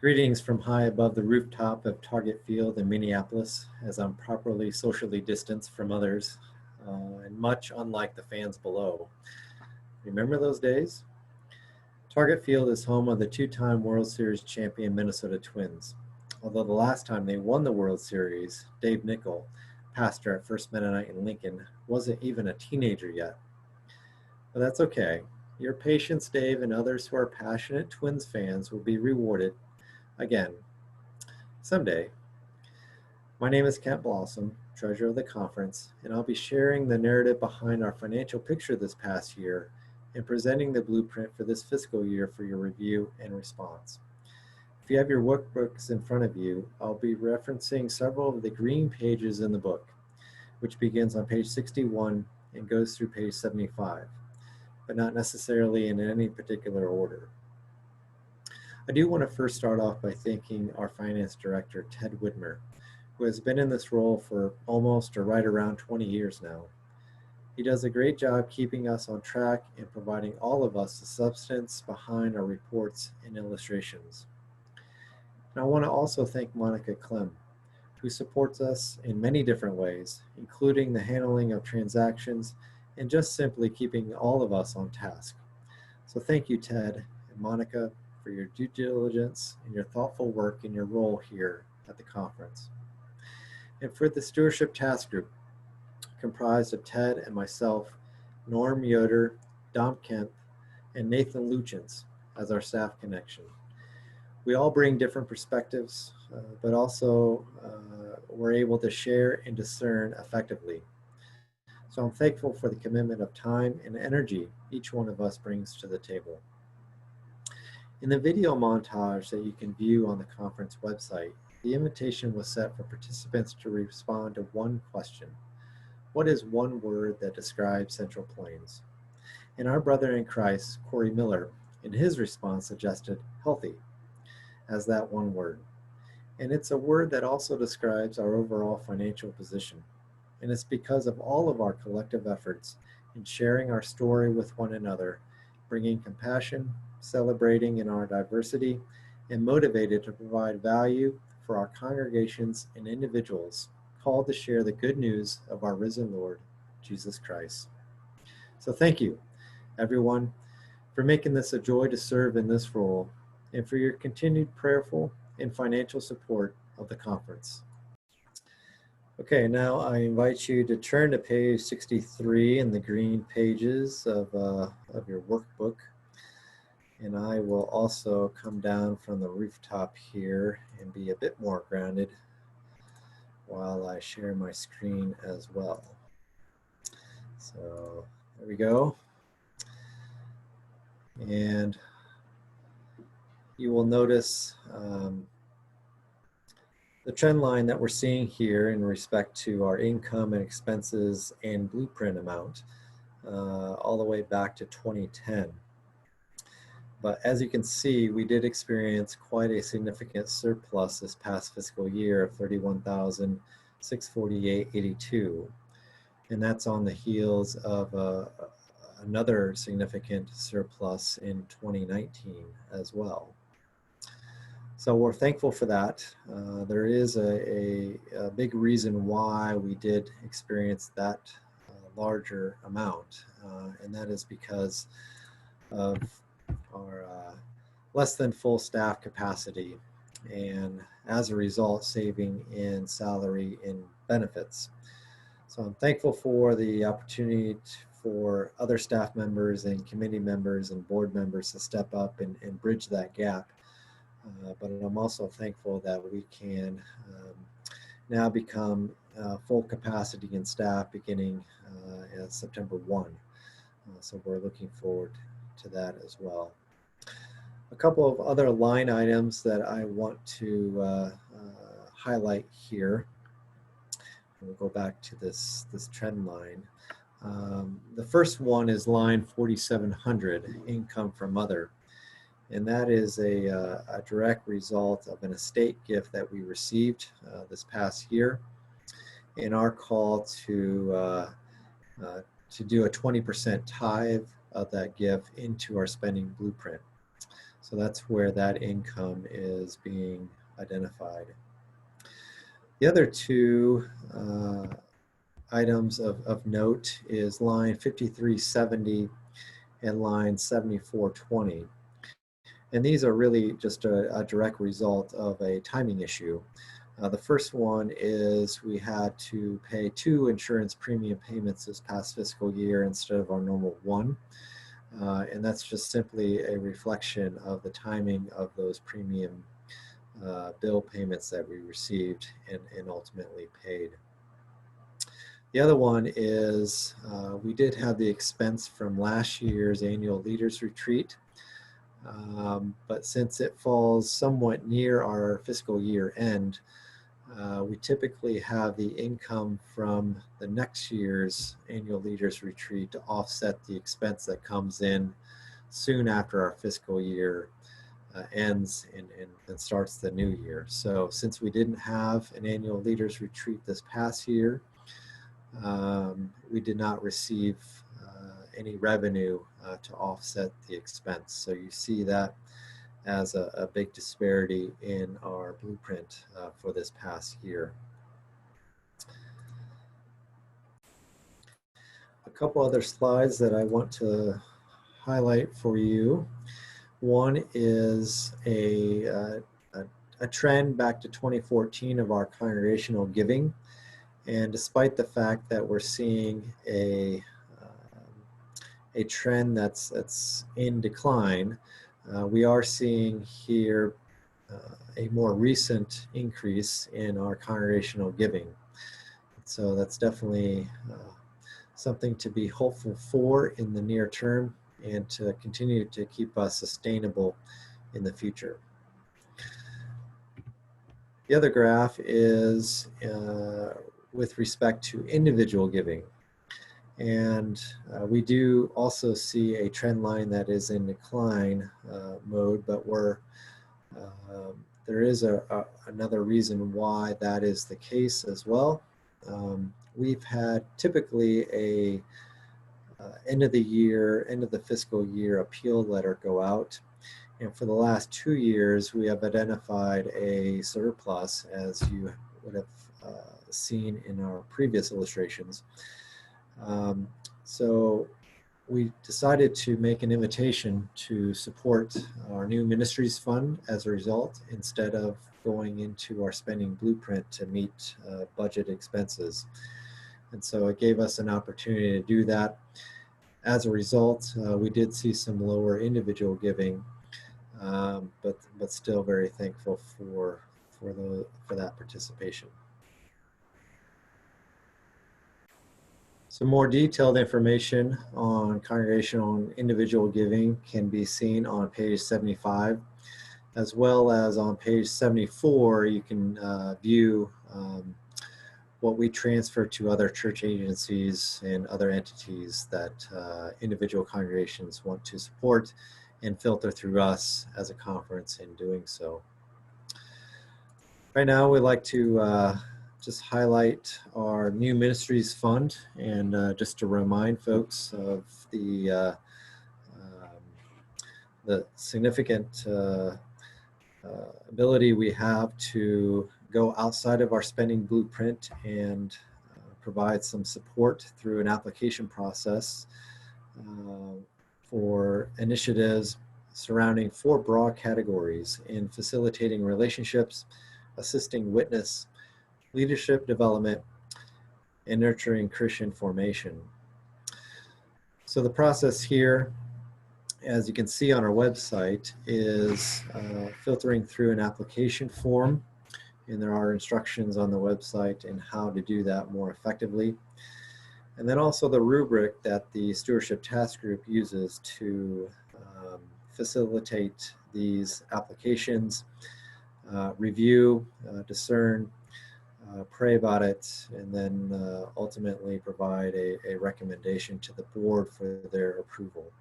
Greetings from high above the rooftop of Target Field in Minneapolis, as I'm properly socially distanced from others, and much unlike the fans below. Remember those days? Target Field is home of the two-time World Series champion Minnesota Twins. Although the last time they won the World Series, Dave Nickel, pastor at First Mennonite in Lincoln, wasn't even a teenager yet. But that's okay. Your patience, Dave, and others who are passionate Twins fans will be rewarded again someday. My name is Kent Blossom, treasurer of the conference, and I'll be sharing the narrative behind our financial picture this past year and presenting the blueprint for this fiscal year for your review and response. If you have your workbooks in front of you, I'll be referencing several of the green pages in the book, which begins on page 61 and goes through page 75, but not necessarily in any particular order. I do want to first start off by thanking our finance director, Ted Widmer, who has been in this role for almost or right around 20 years now. He does a great job keeping us on track and providing all of us the substance behind our reports and illustrations. And I want to also thank Monica Clem, who supports us in many different ways, including the handling of transactions and just simply keeping all of us on task. So thank you, Ted and Monica, for your due diligence and your thoughtful work in your role here at the conference. And for the Stewardship Task Group, comprised of Ted and myself, Norm Yoder, Dom Kemp, and Nathan Luchins as our staff connection. We all bring different perspectives, but also we're able to share and discern effectively. So I'm thankful for the commitment of time and energy each one of us brings to the table. In the video montage that you can view on the conference website, the invitation was set for participants to respond to one question. What is one word that describes Central Plains? And our brother in Christ, Corey Miller, in his response suggested healthy as that one word. And it's a word that also describes our overall financial position. And it's because of all of our collective efforts in sharing our story with one another, bringing compassion, celebrating in our diversity, and motivated to provide value for our congregations and individuals called to share the good news of our risen Lord, Jesus Christ. So thank you, everyone, for making this a joy to serve in this role and for your continued prayerful and financial support of the conference. Okay, now I invite you to turn to page 63 in the green pages of your workbook. And I will also come down from the rooftop here and be a bit more grounded while I share my screen as well. So there we go. And you will notice the trend line that we're seeing here in respect to our income and expenses and blueprint amount all the way back to 2010. But as you can see, we did experience quite a significant surplus this past fiscal year of $31,648.82. And that's on the heels of another significant surplus in 2019 as well. So we're thankful for that. There is a big reason why we did experience that larger amount, and that is because of our less than full staff capacity, and as a result, saving in salary and benefits. So I'm thankful for the opportunity for other staff members and committee members and board members to step up and bridge that gap. But I'm also thankful that we can now become full capacity in staff beginning September 1. So we're looking forward to that as well. A couple of other line items that I want to highlight here. We'll go back to this trend line. The first one is line 4700, income from other. And that is a direct result of an estate gift that we received this past year, in our call to do a 20% tithe of that gift into our spending blueprint. So that's where that income is being identified. The other two items of note is line 5370 and line 7420. And these are really just a direct result of a timing issue. The first one is we had to pay 2 insurance premium payments this past fiscal year instead of our normal 1. And that's just simply a reflection of the timing of those premium bill payments that we received and ultimately paid. The other one is we did have the expense from last year's annual leaders retreat, but since it falls somewhat near our fiscal year end, we typically have the income from the next year's annual leaders retreat to offset the expense that comes in soon after our fiscal year ends and starts the new year. So since we didn't have an annual leaders retreat this past year, we did not receive any revenue to offset the expense. So you see that as a big disparity in our blueprint for this past year. A couple other slides that I want to highlight for you. One is a trend back to 2014 of our congregational giving. And despite the fact that we're seeing a trend that's in decline, we are seeing here a more recent increase in our congregational giving. So that's definitely something to be hopeful for in the near term and to continue to keep us sustainable in the future. The other graph is with respect to individual giving. And we do also see a trend line that is in decline mode, but there is another reason why that is the case as well. We've had typically a end of the fiscal year appeal letter go out. And for the last 2 years, we have identified a surplus, as you would have seen in our previous illustrations. So we decided to make an invitation to support our new ministries fund as a result, instead of going into our spending blueprint to meet budget expenses. And so it gave us an opportunity to do that. As a result, we did see some lower individual giving, but still very thankful for that participation. Some more detailed information on congregational and individual giving can be seen on page 75, as well as on page 74. You can view what we transfer to other church agencies and other entities that individual congregations want to support and filter through us as a conference in doing so. Right now, we'd like to just highlight our new ministries fund, and just to remind folks of the significant ability we have to go outside of our spending blueprint and provide some support through an application process for initiatives surrounding 4 broad categories in facilitating relationships, assisting witness, leadership development, and nurturing Christian formation. So the process here, as you can see on our website, is filtering through an application form, and there are instructions on the website in how to do that more effectively. And then also the rubric that the Stewardship Task Group uses to facilitate these applications, review, discern, pray about it, and then ultimately provide a recommendation to the board for their approval.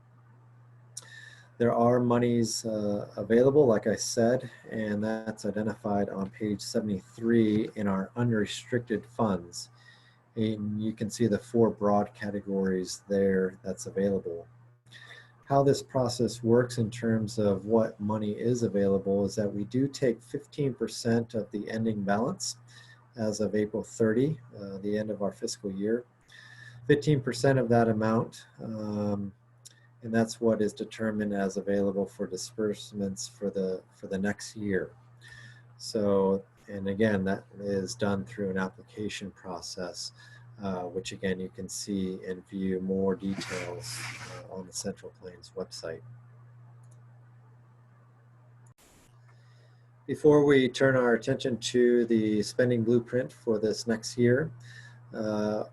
There are monies available, like I said, and that's identified on page 73 in our unrestricted funds. And you can see the 4 broad categories there that's available. how this process works in terms of what money is available is that we do take 15% of the ending balance as of April 30, the end of our fiscal year. 15% of that amount, and that's what is determined as available for disbursements for the next year. So, and again, that is done through an application process, which again, you can see and view more details on the Central Plains website. Before we turn our attention to the spending blueprint for this next year,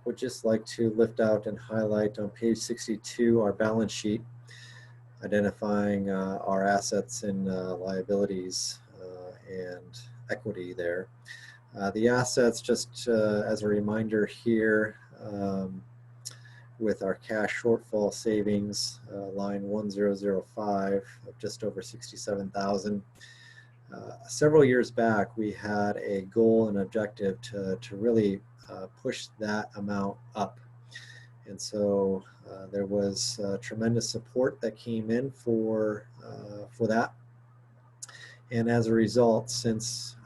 would just like to lift out and highlight on page 62 our balance sheet, identifying our assets and liabilities and equity there. The assets, just as a reminder here, with our cash shortfall savings, line 1005 of just over 67,000. Several years back, we had a goal and objective to really push that amount up. And so there was tremendous support that came in for that. And as a result, since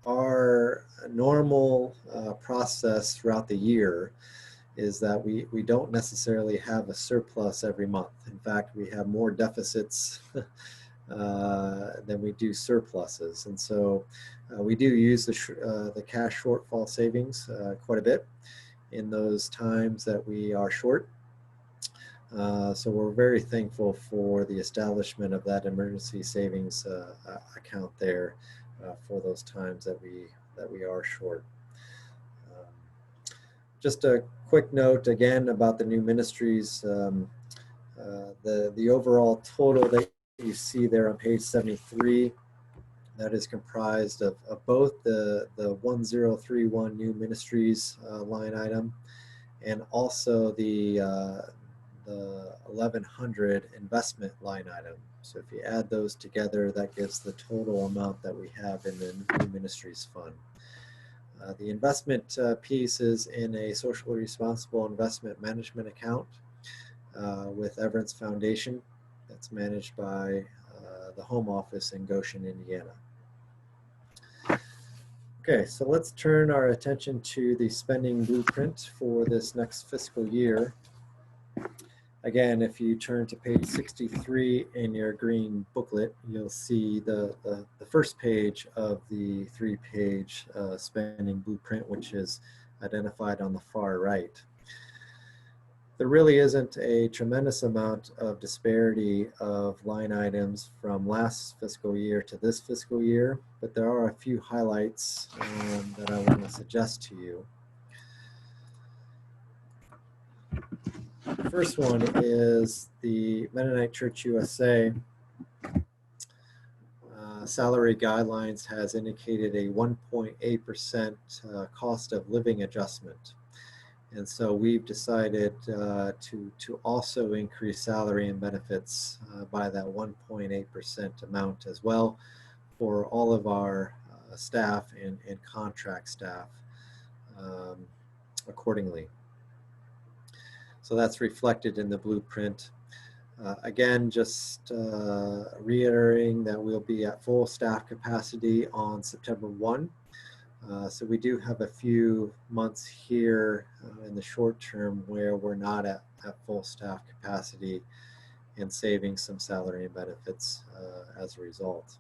our normal process throughout the year is that we don't necessarily have a surplus every month. In fact, we have more deficits than we do surpluses. And so we do use the cash shortfall savings quite a bit in those times that we are short. So we're very thankful for the establishment of that emergency savings account there for those times that we are short. Just a quick note again about the new ministries. The overall total that you see there on page 73, that is comprised of both the 1031 new ministries line item and also the 1100 investment line item. So if you add those together, that gives the total amount that we have in the new ministries fund. The investment piece is in a socially responsible investment management account with Everence Foundation that's managed by the home office in Goshen, Indiana. Okay, so let's turn our attention to the spending blueprint for this next fiscal year. Again, if you turn to page 63 in your green booklet, you'll see the first page of the 3-page spending blueprint, which is identified on the far right. There really isn't a tremendous amount of disparity of line items from last fiscal year to this fiscal year, but there are a few highlights that I want to suggest to you. The first one is the Mennonite Church USA salary guidelines has indicated a 1.8% cost of living adjustment. And so we've decided to also increase salary and benefits by that 1.8% amount as well for all of our staff and contract staff accordingly. So that's reflected in the blueprint. Again, just reiterating that we'll be at full staff capacity on September 1. So we do have a few months here in the short term where we're not at full staff capacity and saving some salary and benefits as a result.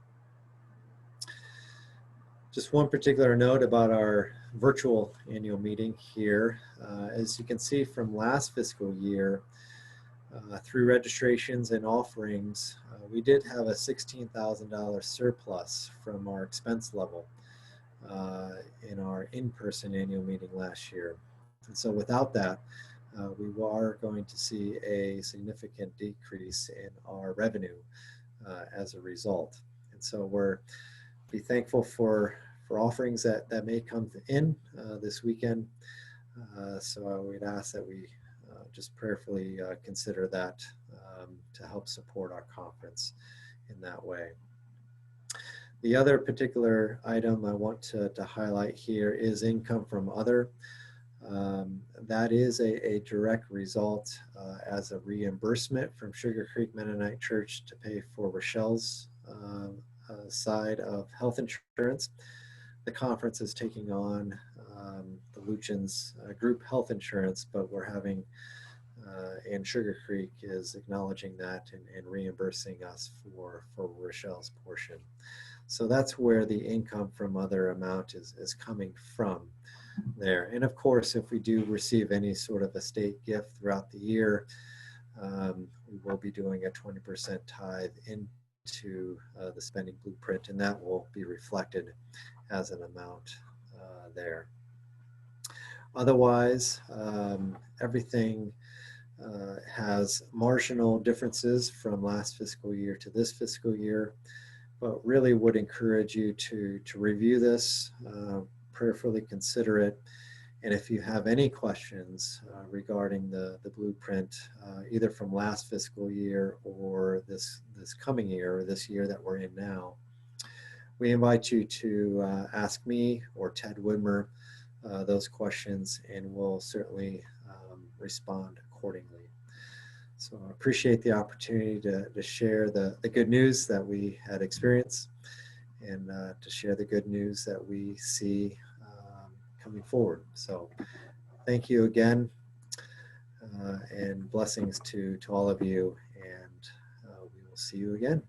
Just one particular note about our virtual annual meeting here. As you can see from last fiscal year, through registrations and offerings, we did have a $16,000 surplus from our expense level in our in-person annual meeting last year. And so without that, we are going to see a significant decrease in our revenue as a result. And so we're be thankful for offerings that may come in this weekend. So I would ask that we just prayerfully consider that to help support our conference in that way. The other particular item I want to highlight here is income from other. That is a direct result as a reimbursement from Sugar Creek Mennonite Church to pay for Rochelle's side of health insurance. The conference is taking on the Luchans group health insurance, but we're having, and Sugar Creek is acknowledging that and reimbursing us for Rochelle's portion. So that's where the income from other amount is coming from there. And of course, if we do receive any sort of a state gift throughout the year, we will be doing a 20% tithe into the spending blueprint, and that will be reflected as an amount there. Otherwise, everything has marginal differences from last fiscal year to this fiscal year, but really would encourage you to review this, prayerfully consider it. And if you have any questions regarding the blueprint, either from last fiscal year or this coming year or this year that we're in now, we invite you to ask me or Ted Widmer those questions, and we'll certainly respond accordingly. So I appreciate the opportunity to share the good news that we had experienced, and to share the good news that we see coming forward. So thank you again, and blessings to all of you, and we will see you again.